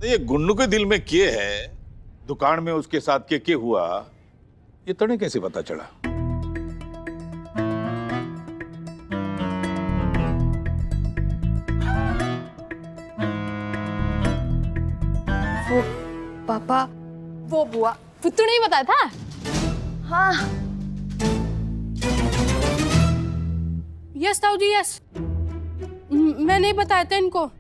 ये गुन्नू के दिल में किए है, दुकान में उसके साथ के हुआ, ये तने कैसे पता चला? वो पापा, वो बुआ, तू नहीं बताया था? हाँ यस ताऊ जी यस, मैं नहीं बताया था इनको।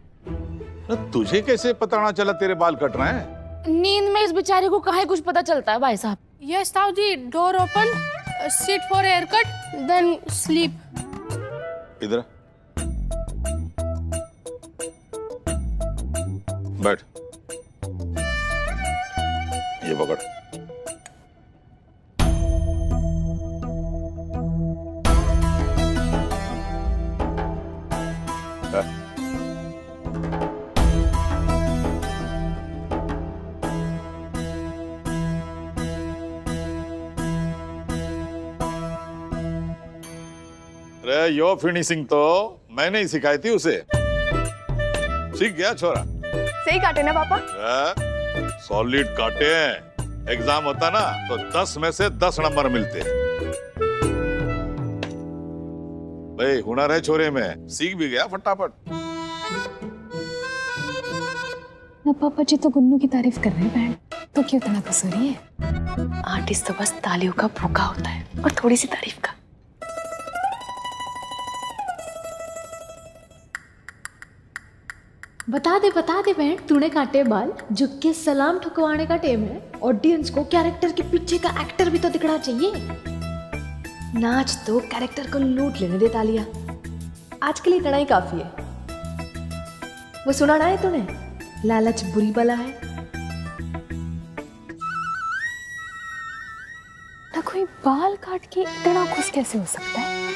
तुझे कैसे पता ना चला तेरे बाल कट रहे हैं? नींद में इस बेचारे को कहाँ कुछ पता चलता है भाई साहब। यस ताऊ ji, door open, sit for hair cut, then sleep. इधर बैठ, ये पकड़। अरे यो फिनिशिंग तो मैंने ही सिखाई थी उसे, सीख गया छोरा। सही काटे ना पापा? सॉलिड काटे हैं। एग्जाम होता ना तो 10 में से 10 नंबर मिलते। भाई हुनर है छोरे में, सीख भी गया फटाफट। ना पापा जी तो गुन्नू की तारीफ कर रहे हैं बहन, तो क्यों इतना कसूरी है? आर्टिस्ट तो बस तालियों का भूखा होता है और थोड़ी सी तारीफ का। बता दे बहन, तूने काटे बाल, झुक के सलाम ठुकवाने का टेम है। ऑडियंस को कैरेक्टर के पीछे का एक्टर भी तो दिखना चाहिए। नाच तो कैरेक्टर को लूट लेने दे तालिया, आज के लिए इतना ही काफी है। वो सुना ना है तूने, लालच बुरी बला है। ना कोई बाल काट के इतना खुश कैसे हो सकता है?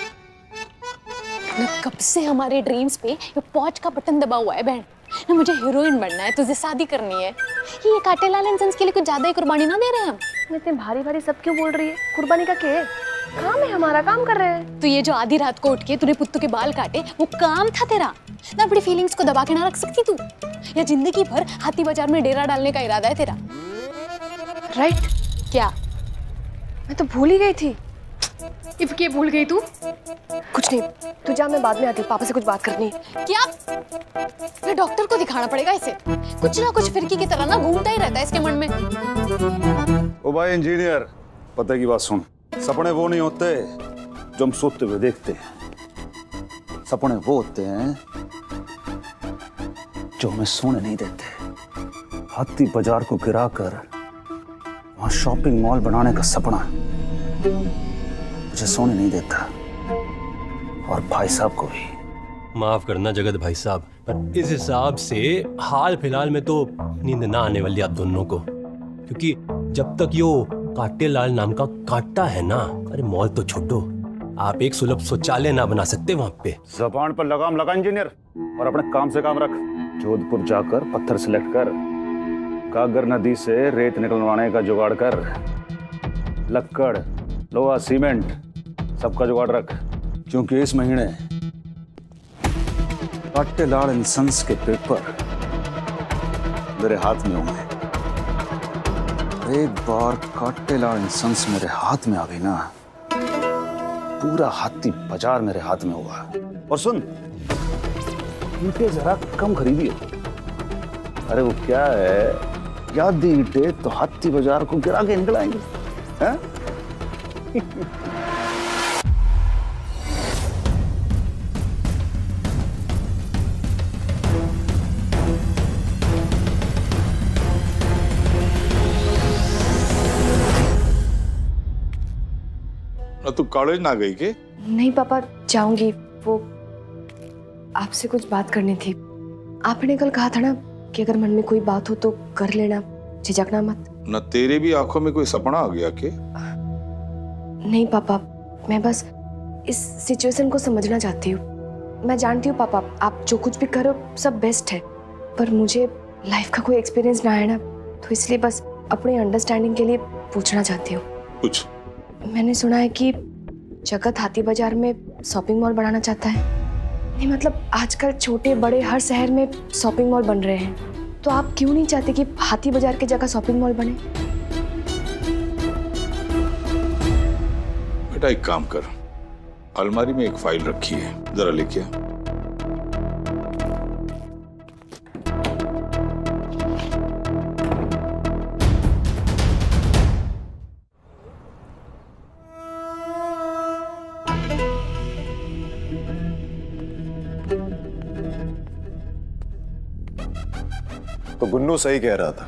ना कब से हमारे ड्रीम्स पे ये पॉज का बटन दबा हुआ है बहन। ना मुझे हीरोइन बनना है, तुझे शादी करनी है। ये काटे लाल इंसान के लिए कुछ ज्यादा ही कुर्बानी ना दे रहे हैं हम? इतने भारी भारी सब क्यों बोल रही है? कुर्बानी का क्या है? काम है, हमारा काम कर रहे हैं। तो ये जो आधी रात को उठ के तूने पुत्तू के बाल काटे, वो काम था तेरा? ना अपनी फीलिंग्स को दबा के ना रख सकती तू? या जिंदगी भर हाथी बाजार में डेरा डालने का इरादा है तेरा? राइट। क्या? मैं तो भूल ही गई थी। इफ के भूल गई तू? कुछ नहीं, तू जा, मैं बाद में आती हूँ, पापा से कुछ बात करनी है। क्या? मैं डॉक्टर को दिखाना पड़ेगा इसे। कुछ ना कुछ फिरकी की तरह ना घूमता ही रहता है इसके मन में। ओ भाई इंजीनियर, पता की बात सुन। सपने वो नहीं होते जो हम सोते हुए देखते हैं, सपने वो होते हैं जो हमें सोने नहीं देते। हाथी बाजार को गिराकर वहां शॉपिंग मॉल बनाने का सपना मुझे सोने नहीं देता, और भाई साहब को भी। माफ करना जगत भाई साहब, पर इस हिसाब से हाल फिलहाल में तो नींद ना आने वाली आप दोनों को, क्योंकि जब तक यो काटे लाल नाम का काटा है ना, अरे मॉल तो छोड़ो, आप एक सुलभ शौचालय ना बना सकते वहां पे। जबान पर लगाम लगा इंजीनियर, और अपने काम से काम रख। जोधपुर जाकर पत्थर सिलेक्ट कर, कागर नदी से रेत निकलवाने का जुगाड़ कर, लक्कड़ लोहा सीमेंट सबका जुगाड़ रख, क्योंकि इस महीने काटे लाल इंसेंस के पेपर मेरे हाथ में होंगे। एक बार काटे लाल इंसेंस मेरे हाथ में आ गई ना, पूरा हाथी बाजार मेरे हाथ में होगा। और सुन, ईंटें जरा कम खरीदिए। अरे वो क्या है, यादी ईंटें तो हाथी बाजार को गिरा के निकल आएंगे, हैं? तू कॉलेज ना गई के? नहीं पापा, जाऊंगी। वो आपसे कुछ बात करनी थी। आपने कल कहा था ना कि अगर मन में कोई बात हो तो कर लेना, झिझकना मत। न तेरे भी आंखों में कोई सपना आ गया के? नहीं पापा, मैं बस इस सिचुएशन को समझना चाहती हूँ। मैं जानती हूँ पापा, आप जो कुछ भी करो सब बेस्ट है, पर मुझे लाइफ का कोई एक्सपीरियंस ना है ना, तो इसलिए बस अपने अंडरस्टैंडिंग के लिए पूछना चाहती हूँ। कुछ? मैंने सुना है कि जगत हाथी बाजार में शॉपिंग मॉल बनाना चाहता है। नहीं मतलब आजकल छोटे बड़े हर शहर में शॉपिंग मॉल बन रहे हैं, तो आप क्यों नहीं चाहते कि हाथी बाजार की जगह शॉपिंग मॉल बने? बेटा एक काम कर, अलमारी में एक फाइल रखी है, जरा लेके आ। तो गुन्नू सही कह रहा था,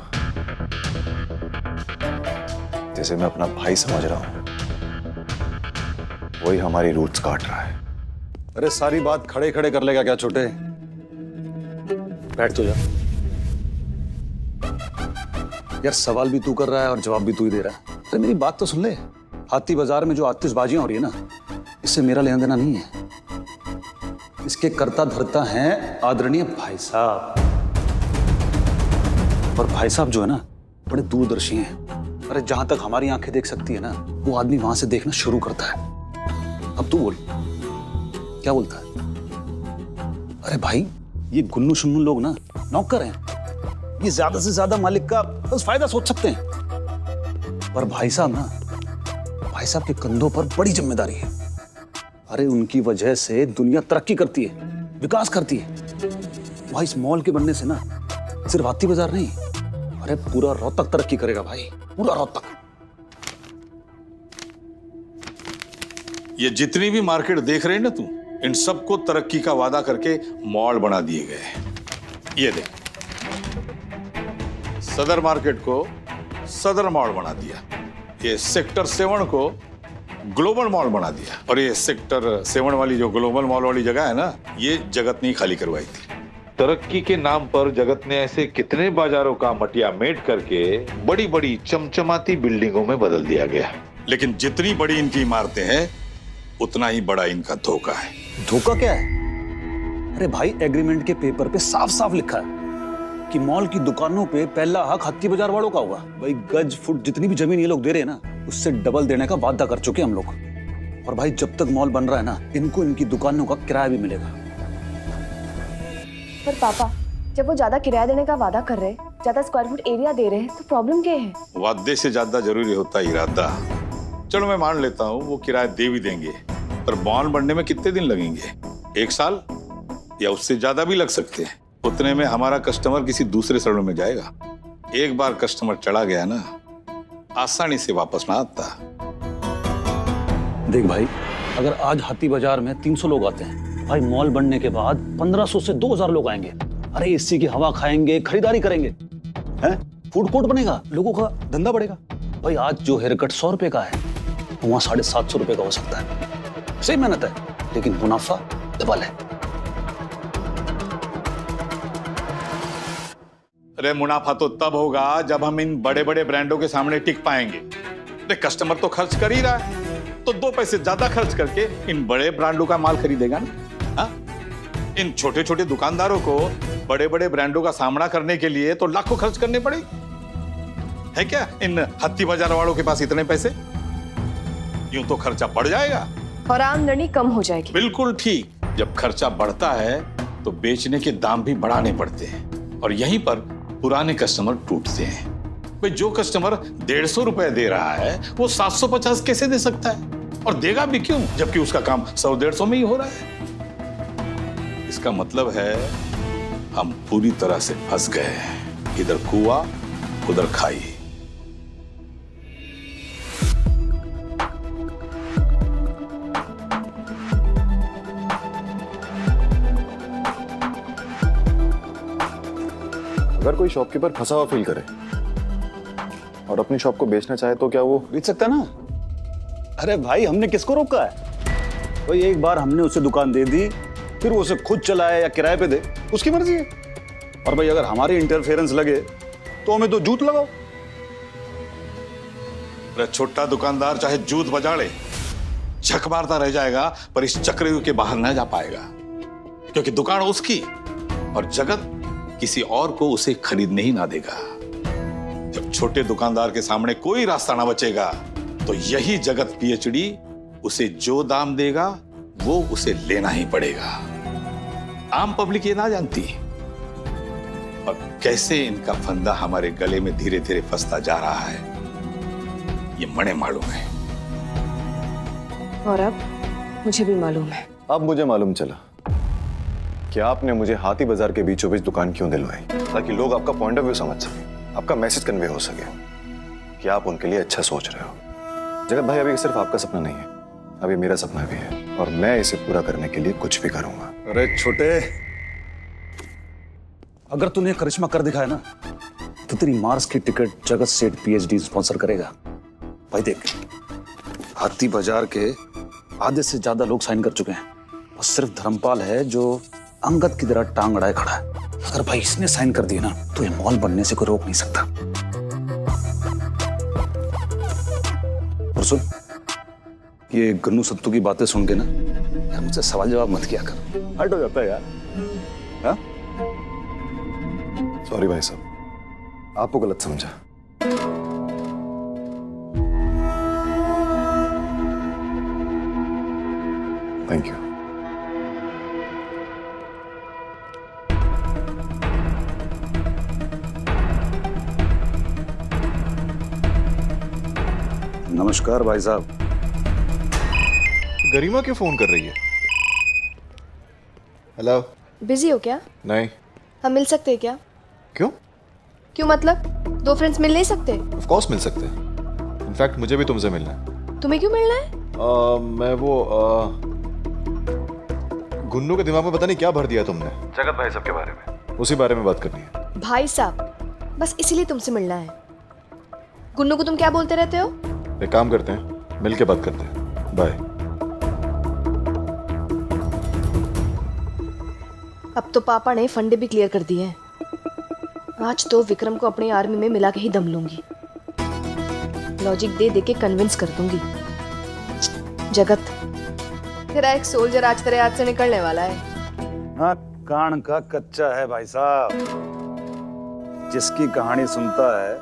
जिसे मैं अपना भाई समझ रहा हूं, वही हमारी रूट्स काट रहा है। अरे सारी बात खड़े खड़े कर लेगा क्या छोटे? बैठ तो जा। यार सवाल भी तू कर रहा है और जवाब भी तू ही दे रहा है। अरे मेरी बात तो सुन ले। हाथी बाजार में जो आतिशबाजियां हो रही है ना, इससे मेरा लेना देना नहीं है। इसके कर्ता धर्ता हैं आदरणीय भाई साहब। और भाई साहब जो है ना, बड़े दूरदर्शी हैं। अरे जहां तक हमारी आंखें देख सकती है ना, वो आदमी वहां से देखना शुरू करता है। अब तू बोल, क्या बोलता है? अरे भाई, ये गुन्नू शुन्नू लोग ना नौकर हैं। ये ज्यादा से ज्यादा मालिक का बस फायदा सोच सकते हैं। पर भाई साहब ना, भाई साहब के कंधों पर बड़ी जिम्मेदारी है। अरे उनकी वजह से दुनिया तरक्की करती है, विकास करती है। भाई इस मॉल के बनने से ना सिर्फ हाथी बाजार नहीं, अरे पूरा रोहतक तरक्की करेगा भाई, पूरा रोहतक। ये जितनी भी मार्केट देख रहे हैं ना तू, इन सबको तरक्की का वादा करके मॉल बना दिए गए। ये देख, सदर मार्केट को सदर मॉल बना दिया, ये सेक्टर 7 को ग्लोबल मॉल बना दिया, और ये सेक्टर 7 वाली जो ग्लोबल मॉल वाली जगह है ना, ये जगत ने खाली करवाई थी। तरक्की के नाम पर जगत ने ऐसे कितने बाजारों का मटिया मेट करके बड़ी बड़ी चमचमाती बिल्डिंगों में बदल दिया गया। लेकिन जितनी बड़ी इनकी इमारतें हैं, उतना ही बड़ा इनका धोखा है। धोखा क्या है? अरे भाई, एग्रीमेंट के पेपर पे साफ साफ लिखा है कि मॉल की दुकानों पे पहला हक हाथी बाजार वालों का होगा। भाई गज फुट जितनी भी जमीन ये लोग दे रहे हैं ना, उससे डबल देने का वादा कर चुके हम लोग। और भाई जब तक मॉल बन रहा है ना, इनको इनकी दुकानों का किराया भी मिलेगा। पर पापा, जब वो ज्यादा किराया देने का वादा कर रहे, ज्यादा स्क्वायर फुट एरिया दे रहे हैं, तो प्रॉब्लम क्या है? वादे से ज्यादा जरूरी होता है इरादा। चलो मैं मान लेता हूँ वो किराया दे भी देंगे, पर मॉल बनने में कितने दिन लगेंगे? 1 साल या उससे ज्यादा भी लग सकते हैं। उतने में हमारा कस्टमर किसी दूसरे शहरों में जाएगा। एक बार कस्टमर चला गया ना, आसानी से वापस ना आता। देख भाई, अगर आज हाथी बाजार में 300 लोग आते हैं, भाई मॉल बनने के बाद 1500 से 2000 लोग आएंगे। अरे एसी की हवा खाएंगे, खरीदारी करेंगे, हैं? फूड कोर्ट बनेगा, लोगों का धंधा बढ़ेगा। भाई आज जो हेयर कट 100 रुपए का है, वहां 750 रुपए का हो सकता है। सही मेहनत है, लेकिन मुनाफा डबल है। अरे मुनाफा तो तब होगा जब हम इन बड़े बड़े ब्रांडों के सामने टिक पाएंगे। अरे कस्टमर तो खर्च कर ही रहा है, तो 2 पैसे ज्यादा खर्च करके इन बड़े ब्रांडों का माल खरीदेगा ना। हाँ? इन छोटे छोटे दुकानदारों को बड़े बड़े ब्रांडों का सामना करने के लिए तो लाखों खर्च करने पड़ेंगे। है क्या इन हाथी बाजार वालों के पास इतने पैसे? यूं तो खर्चा बढ़ जाएगा और आमदनी कम हो जाएगी। बिल्कुल ठीक। जब खर्चा बढ़ता है तो बेचने के दाम भी बढ़ाने पड़ते हैं, और यहीं पर पुराने कस्टमर टूटते हैं। भाई जो कस्टमर 150 रुपए दे रहा है, वो 750 कैसे दे सकता है? और देगा भी क्यों, जबकि उसका काम 100-150 में ही हो रहा है। इसका मतलब है हम पूरी तरह से फंस गए। इधर कुआं, उधर खाई। अगर कोई शॉपकीपर फंसा हुआ फील करे और अपनी शॉप को बेचना चाहे, तो क्या वो बेच सकता है ना? अरे भाई, हमने किसको रोका है? भाई एक बार हमने उसे दुकान दे दी, फिर वो उसे खुद चलाए या किराए पे दे, उसकी मर्जी है। और भाई अगर हमारी इंटरफेरेंस लगे तो हमें तो जूत लगाओ। छोटा दुकानदार चाहे जूत बजाड़े, झक मारता रह जाएगा, पर इस चक्रव्यूह के बाहर न जा पाएगा, क्योंकि दुकान उसकी और जगत किसी और को उसे खरीदने ही ना देगा। जब छोटे दुकानदार के सामने कोई रास्ता ना बचेगा, तो यही जगत PhD उसे जो दाम देगा वो उसे लेना ही पड़ेगा। आम पब्लिक ये ना जानती, और कैसे इनका फंदा हमारे गले में धीरे धीरे फंसता जा रहा है, ये मने मालूम है। और अब मुझे भी मालूम है। अब मुझे मालूम चला कि आपने मुझे हाथी बाजार के बीचों बीच दुकान क्यों दिलवाई, ताकि लोग आपका पॉइंट ऑफ व्यू समझ सके, आपका मैसेज कन्वे हो सके कि आप उनके लिए अच्छा सोच रहे हो। जगत भाई, अभी सिर्फ आपका सपना नहीं है, अभी मेरा सपना भी है, और मैं इसे पूरा करने के लिए कुछ भी करूंगा। अरे छोटे, अगर तूने करिश्मा कर दिखाया ना तो तेरी मार्स की टिकट जगत सेठ पीएचडी स्पॉन्सर करेगा। भाई देख, हाथी बाजार के आधे से ज्यादा लोग साइन कर चुके हैं और सिर्फ धर्मपाल है जो अंगद की तरह टांग अड़ाए खड़ा है। अगर भाई इसने साइन कर दिया ना तो ये मॉल बनने से कोई रोक नहीं सकता। और सुन, ये गन्नू सत्तू की बातें सुन के ना यार मुझसे सवाल जवाब मत किया कर, हर्ट हो जाता है यार। हाँ? सॉरी भाई साहब, आपको गलत समझा। Thank you. नमस्कार भाई साहब। गरिमा क्यों फोन कर रही है? हेलो। बिजी हो क्या? नहीं। हम मिल सकते हैं क्या? क्यों? क्यों मतलब? दो फ्रेंड्स मिल नहीं सकते? ऑफ कोर्स मिल सकते हैं। इनफैक्ट मुझे भी तुमसे मिलना है। तुम्हें क्यों मिलना है? मैं वो गुन्नू के दिमाग में पता नहीं क्या भर दिया तुमने जगत भाई साहब के बारे में, उसी बारे में बात करनी है। भाई साहब, बस इसीलिए तुमसे मिलना है। गुन्नू को तुम क्या बोलते रहते हो? एक काम करते हैं, मिल के बात करते हैं। बाय। अब तो पापा ने फंडे भी क्लियर कर दिए हैं। आज तो विक्रम को अपनी आर्मी में मिला के ही दम लूंगी। लॉजिक दे दे के कन्विंस कर दूंगी। जगत, तेरा एक सोल्जर आज तेरे हाथ से निकलने वाला है। हाँ, कान का कच्चा है भाई साहब। जिसकी कहानी सुनता है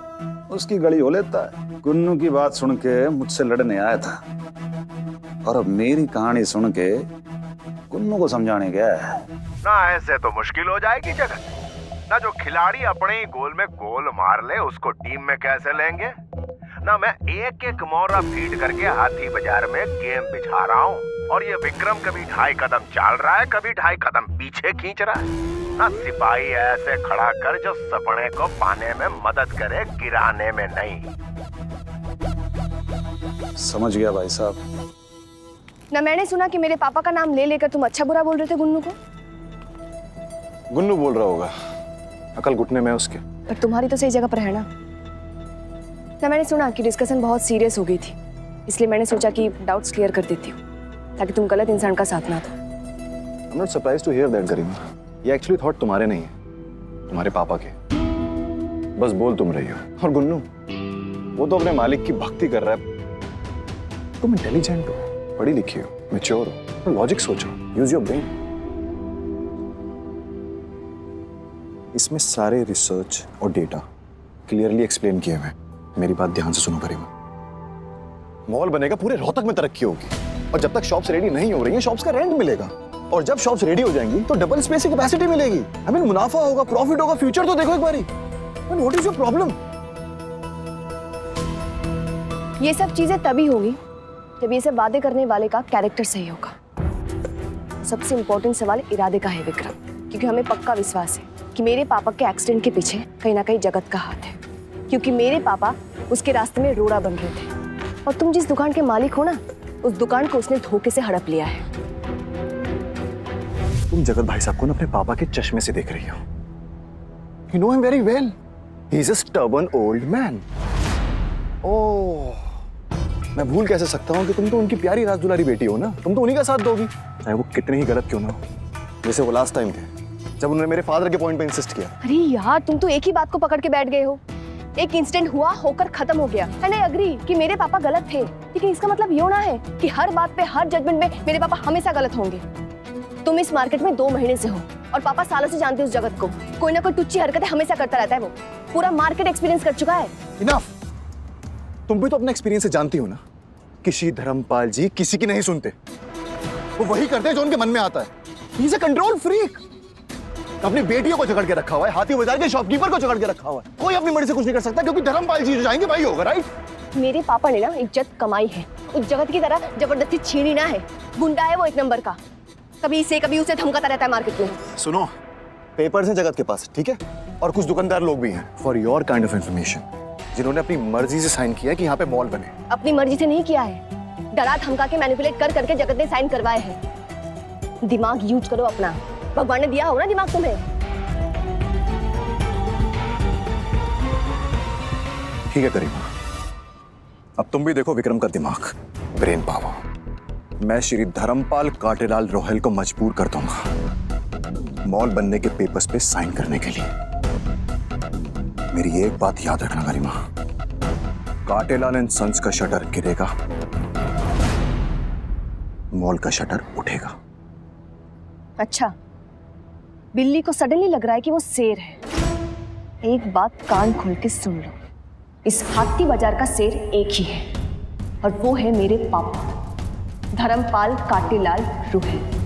उसकी गली हो लेता है। गुन्नू की बात सुन के मुझसे लड़ने आया था और अब मेरी कहानी सुन के गुन्नू को समझाने गया है। ना ऐसे तो मुश्किल हो जाएगी जगत। ना जो खिलाड़ी अपने ही गोल में गोल मार ले उसको टीम में कैसे लेंगे। ना मैं एक एक मोरा फीड करके हाथी बाजार में गेम बिछा रहा हूँ, और ये विक्रम कभी 2.5 कदम चल रहा है, कभी 2.5 कदम पीछे खींच रहा है। ना सिपाही ऐसे खड़ा कर जो सपने को पाने में मदद करे, गिराने में नहीं। समझ गया भाई साहब। ना मैंने सुना कि मेरे पापा का नाम ले लेकर तुम अच्छा बुरा बोल रहे थे गुन्नू को। गुन्नू बोल रहा होगा, अकल घुटने में उसके। पर तुम्हारी तो सही जगह पर है ना। मैंने सुना कि डिस्कशन बहुत सीरियस हो गई थी, इसलिए मैंने सोचा कि डाउट्स क्लियर कर देती हूँ ताकि तुम गलत इंसान का साथ ना दो। I'm not surprised to hear that, गरिमा। ये एक्चुअली थॉट तुम्हारे नहीं है, तुम्हारे पापा के। बस बोल तुम रही हो। और गुन्नू, वो तो अपने मालिक की भक्ति कर रहा है। तुम इंटेलिजेंट हो, पढ़ी लिखी हो, मैच्योर हो, तो लॉजिक सोचो, यूज योर ब्रेन। इसमें सारे रिसर्च और डेटा क्लियरली एक्सप्लेन किए हुए। मेरी बात ध्यान से सुनो गरिमा। मॉल बनेगा, पूरे रोहतक में तरक्की होगी, और जब तक शॉप्स रेडी नहीं हो रही हैं, शॉप्स का रेंट मिलेगा, और जब शॉप्स रेडी हो जाएंगी तो डबल स्पेस की कैपेसिटी मिलेगी। आई मीन मुनाफा होगा, प्रॉफिट होगा, फ्यूचर तो देखो एक बारी। What is your problem? ये सब चीजें तभी होगी जब ये सब वादे करने वाले का कैरेक्टर सही होगा। सबसे इंपॉर्टेंट सवाल इरादे का है विक्रम, क्योंकि हमें पक्का विश्वास है कि मेरे पापा के एक्सीडेंट के पीछे कहीं ना कहीं जगत का हाथ है, क्योंकि मेरे पापा उसके रास्ते में रोड़ा बन रहे थे, और तुम जिस दुकान के मालिक हो ना, उस दुकान को उसने धोखे से हड़प लिया है। तुम जगत भाई साहब को ना अपने पापा के चश्मे से देख रही हो। You know him very well. He is a stubborn old man. ओह, मैं भूल कैसे सकता हूँ कि तुम तो उनकी प्यारी राज दुलारी बेटी हो ना, तुम तो उन्हीं का साथ दोगी, चाहे वो कितने ही गलत क्यों ना हो। जैसे वो लास्ट टाइम थे जब उन्होंने मेरे फादर के पॉइंट पे इंसिस्ट किया। अरे यार, तुम तो एक ही बात को पकड़ के बैठ गए हो। एक इंसिडेंट हुआ, होकर खत्म हो गया, एंड आई एग्री कि मेरे पापा गलत थे, लेकिन इसका मतलब ये ना है कि हर बात पे, हर जजमेंट में मेरे पापा हमेशा गलत होंगे। तुम इस मार्केट में 2 महीने से हो और पापा सालों से जानते उस जगत को। कोई ना कोई टुच्ची हरकतें हमेशा करता रहता है। वो पूरा मार्केट एक्सपीरियंस कर चुका है। इनफ। तुम भी तो अपने एक्सपीरियंस से जानती हो ना, किसी धर्मपाल जी किसी की नहीं सुनते, वो वही करते हैं जो उनके मन में आता है। He is a control freak. अपनी बेटियों को जकड़ के रखा हुआ है, हाथी बाजार के शॉपकीपर को जकड़ के रखा हुआ है। कोई अपनी मर्जी से कुछ नहीं कर सकता क्योंकि धर्मपाल जी जो जाएंगे भाई होगा, राइट? मेरे पापा ने ना इज्जत कमाई है, उस जगत की तरह जबरदस्ती छीनी ना है। गुंडा है वो एक नंबर का, कभी इसे कभी उसे धमकाता रहता है मार्केट में। सुनो, पेपर्स हैं जगत के पास, ठीक है, और कुछ दुकानदार लोग भी हैं for your kind of information, जिन्होंने अपनी मर्जी से साइन किया है कि यहाँ पे मॉल बने। अपनी मर्जी से नहीं किया है, डरा धमका के मैनिपुलेट कर करके जगत ने साइन करवाए हैं। दिमाग यूज करो अपना, भगवान ने दिया हो ना दिमाग तुम्हें। ठीक है करीमा, अब तुम भी देखो विक्रम का दिमाग, ब्रेन पावर। मैं श्री धर्मपाल काटेलाल रोहल को मजबूर कर दूंगा मॉल बनने के पेपर्स पे साइन करने के लिए। मेरी एक बात याद रखना करीमा, काटेलाल एंड सन्स का शटर गिरेगा, मॉल का शटर उठेगा। अच्छा, बिल्ली को सडनली लग रहा है कि वो शेर है। एक बात कान खोल के सुन लो, इस हाथी बाजार का शेर एक ही है और वो है मेरे पापा धर्मपाल काटेलाल रोहल।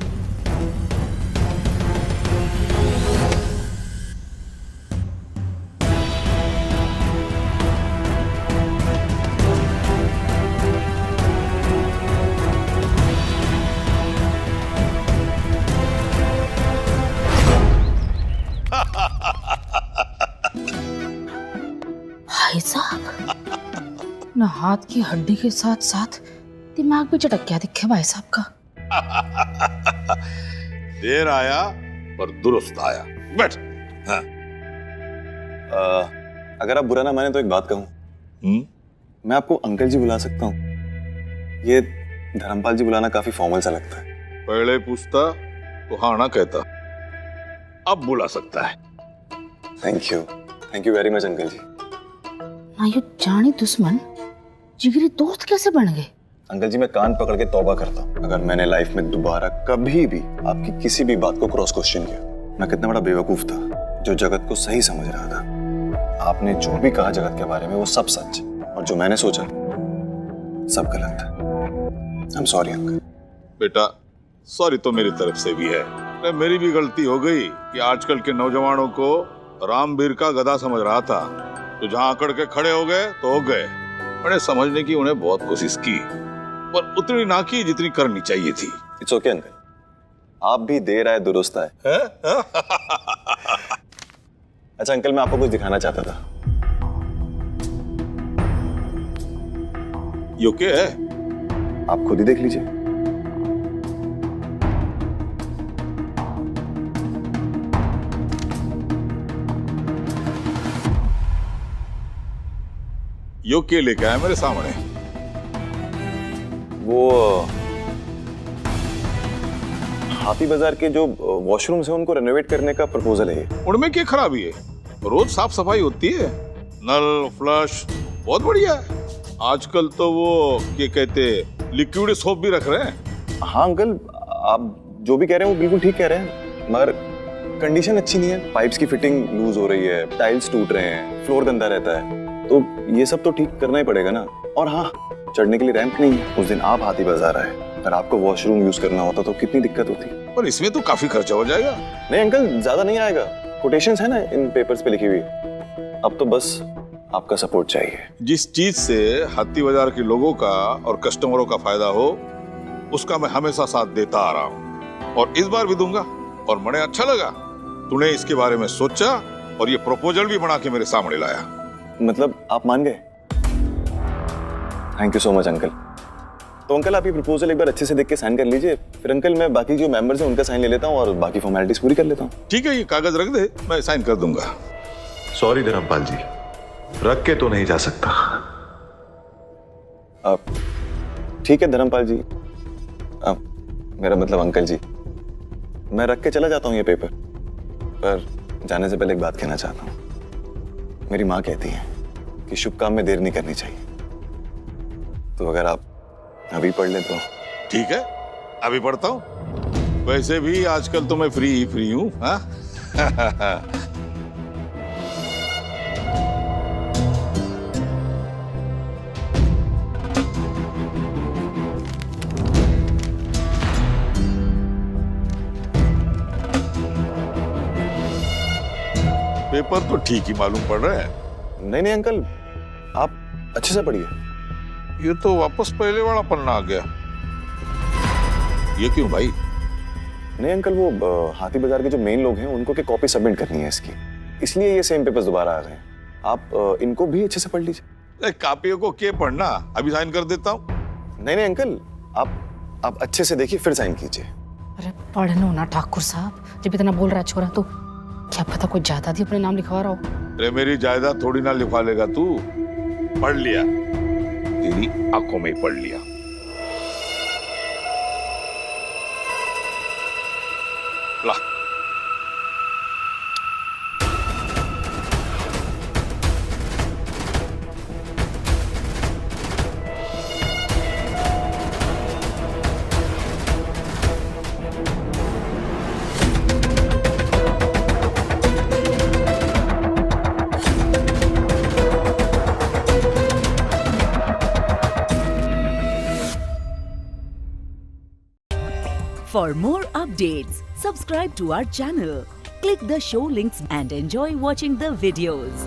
भाई साहब, ना हाथ की हड्डी के साथ साथ दिमाग भी चटक गया दिखे भाई साहब का। देर आया पर दुरुस्त आया। बैठ। हाँ। अगर आप बुरा ना माने तो एक बात कहूं, मैं आपको अंकल जी बुला सकता हूं? ये धर्मपाल जी बुलाना काफी फॉर्मल सा लगता है। पहले पूछता तो हाँ ना कहता, अब बुला सकता है। Thank you very much uncle ji. ना ये जानी दुश्मन जिगरी दोस्त कैसे बन गए? अंकल जी, मैं कान पकड़ के तौबा करता हूं, अगर मैंने लाइफ में दोबारा कभी भी आपकी किसी भी बात को क्रॉस क्वेश्चन किया। मैं कितना बड़ा बेवकूफ था जो जगत को सही समझ रहा था। आपने जो भी कहा जगत के बारे में वो सब सच, और जो मैंने सोचा सब गलत है। I am sorry uncle. बेटा, सॉरी तो मेरी तरफ से भी है। मेरी भी गलती हो गई कि आजकल के नौजवानों को रामवीर का गधा समझ रहा था, तो जहां अकड़ के खड़े हो गए तो हो गए। मैंने समझने की उन्हें बहुत कोशिश की, पर उतनी ना की जितनी करनी चाहिए थी। इट्स ओके अंकल, आप भी देर आए दुरुस्त आए। अच्छा अंकल, मैं आपको कुछ दिखाना चाहता था। ये क्या है? आप खुद ही देख लीजिए। यो के लेके आया मेरे सामने? वो हाथी बाजार के जो वॉशरूम्स हैं उनको रेनोवेट करने का प्रपोजल है। उनमें क्या खराबी है? रोज साफ सफाई होती है, नल फ्लश बहुत बढ़िया है। आजकल तो वो क्या कहते लिक्विड सोप भी रख रहे हैं। हाँ अंकल, आप जो भी कह रहे हैं वो बिल्कुल ठीक कह रहे हैं, मगर कंडीशन अच्छी नहीं है। पाइप्स की फिटिंग लूज हो रही है, टाइल्स टूट रहे हैं, फ्लोर गंदा रहता है, तो ये सब तो ठीक करना ही पड़ेगा ना। और हाँ, चढ़ने के लिए रैंप नहीं है। उस दिन आप हाथी बाजार आए, अगर आपको वॉशरूम यूज करना होता तो कितनी दिक्कत होती। पर इसमें तो काफी खर्चा हो जाएगा। नहीं अंकल, ज्यादा नहीं आएगा। कोटेशंस है ना इन पेपर्स पे लिखी हुई। अब तो बस आपका सपोर्ट चाहिए। जिस चीज से हाथी बाजार के लोगों का और कस्टमरों का फायदा हो, उसका मैं हमेशा साथ देता आ रहा हूँ, और इस बार भी दूंगा। और मुझे अच्छा लगा तूने इसके बारे में सोचा और ये प्रपोजल भी बना के मेरे सामने लाया। मतलब आप मान गए? Thank you so much uncle. तो अंकल, आप ये प्रपोजल एक बार अच्छे से देख के साइन कर लीजिए, फिर अंकल मैं बाकी जो मेंबर्स हैं उनका साइन ले लेता हूँ और बाकी फॉर्मेलिटीज पूरी कर लेता हूँ। ठीक है, ये कागज रख दे, मैं साइन कर दूंगा। सॉरी धर्मपाल जी, रख के तो नहीं जा सकता। आप ठीक है धर्मपाल जी, मेरा मतलब अंकल जी, मैं रख के चला जाता हूँ ये पेपर, पर जाने से पहले एक बात कहना चाहता हूँ। मेरी माँ कहती है कि शुभ काम में देर नहीं करनी चाहिए, तो अगर आप अभी पढ़ ले तो। ठीक है, अभी पढ़ता हूँ। वैसे भी आजकल तो मैं फ्री हूँ। हाँ। पेपर तो ठीक ही मालूम पड़ रहे हैं। नहीं नहीं अंकल, आप अच्छे से पढ़िए। ये तो वापस पहले वाला पन्ना आ गया। ये क्यों भाई? नहीं अंकल, वो हाथी बाजार के जो मेन लोग हैं उनको की कॉपी सबमिट करनी है इसकी, इसलिए ये सेम पेपर्स दोबारा आ गए। आप इनको भी अच्छे से पढ़ लीजिए। कापियों को क्या पढ़ना, अभी साइन कर देता हूँ। नहीं नहीं अंकल, आप अच्छे से देखिए फिर साइन कीजिए। अरे पढ़ लो ना ठाकुर साहब, जब इतना बोल रहा है छोरा तो क्या पता कोई जायदाद ही अपने नाम लिखवा रहा हो। अरे मेरी जायदाद थोड़ी ना लिखवा लेगा तू। पढ़ लिया, तेरी आंखों में पढ़ लिया। ला For more updates, subscribe to our channel, click the show links and enjoy watching the videos.